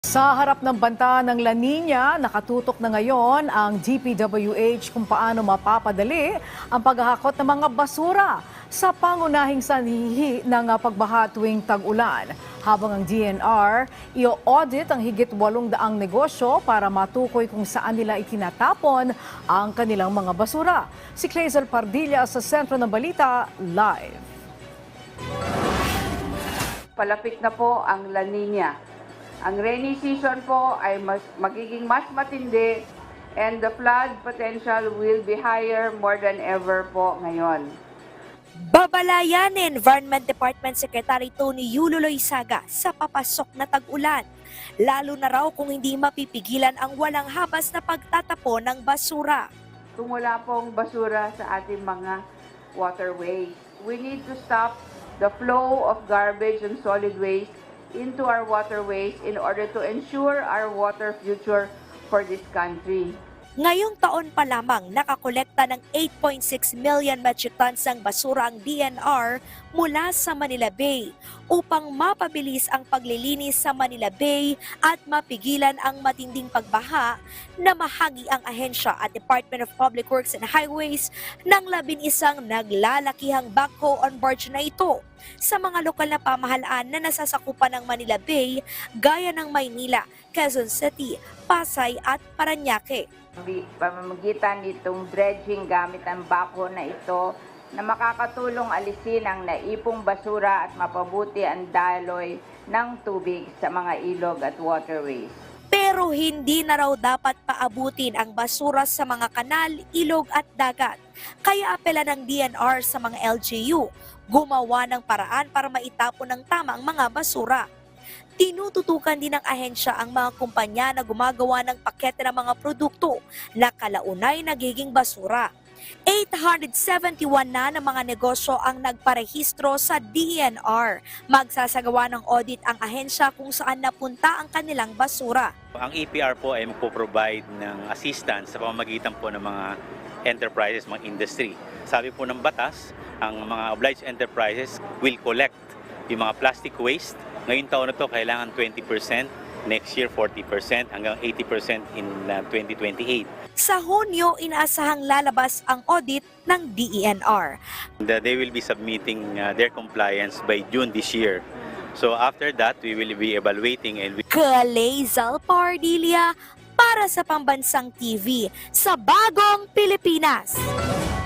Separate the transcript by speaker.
Speaker 1: Sa harap ng banta ng La Nina, nakatutok na ngayon ang DPWH kung paano mapapadali ang paghahakot ng mga basura sa pangunahing sanhi ng pagbaha tuwing tag-ulan. Habang ang DNR, i-audit ang higit 800 negosyo para matukoy kung saan nila itinatapon ang kanilang mga basura. Si Clazel Pardilla sa Sentro ng Balita, live.
Speaker 2: Palapit na po ang La Nina. Ang rainy season po ay magiging mas matindi and the flood potential will be higher more than ever po ngayon.
Speaker 3: Babalayan ni Environment Department Secretary Tony Yulo Loizaga sa papasok na tag-ulan, lalo na raw kung hindi mapipigilan ang walang habas na pagtatapon ng basura.
Speaker 2: Kung wala pong basura sa ating mga waterways, we need to stop the flow of garbage and solid waste into our waterways in order to ensure our water future for this country.
Speaker 3: Ngayong taon pa lamang nakakolekta ng 8.6 million metric tons ng basura ang DNR mula sa Manila Bay upang mapabilis ang paglilinis sa Manila Bay at mapigilan ang matinding pagbaha. Na mahagi ang ahensya at Department of Public Works and Highways ng 11 naglalakihang backhoe on barge na ito sa mga lokal na pamahalaan na nasasakupan ng Manila Bay gaya ng Maynila, Quezon City, Pasay at Parañaque.
Speaker 2: Pamamagitan nitong dredging gamit ang backhoe na ito na makakatulong alisin ang naipong basura at mapabuti ang daloy ng tubig sa mga ilog at waterways.
Speaker 3: Pero hindi na raw dapat paabutin ang basura sa mga kanal, ilog at dagat. Kaya apela ng DNR sa mga LGU, gumawa ng paraan para maitapon ng tama ang mga basura. Tinututukan din ng ahensya ang mga kumpanya na gumagawa ng pakete ng mga produkto na kalaunay nagiging basura. 871 na ng mga negosyo ang nagparehistro sa DNR. Magsasagawa ng audit ang ahensya kung saan napunta ang kanilang basura.
Speaker 4: Ang EPR po ay magpo-provide ng assistance sa pamamagitan po ng mga enterprises, mga industry. Sabi po ng batas, ang mga obliged enterprises will collect yung mga plastic waste. Ngayong taon na to kailangan 20%, next year 40%, hanggang 80% in 2028.
Speaker 3: Sa Hunyo, inaasahang lalabas ang audit ng DENR.
Speaker 4: They will be submitting their compliance by June this year. So after that, we will be evaluating and
Speaker 3: Clazel Pardilla para sa Pambansang TV sa Bagong Pilipinas.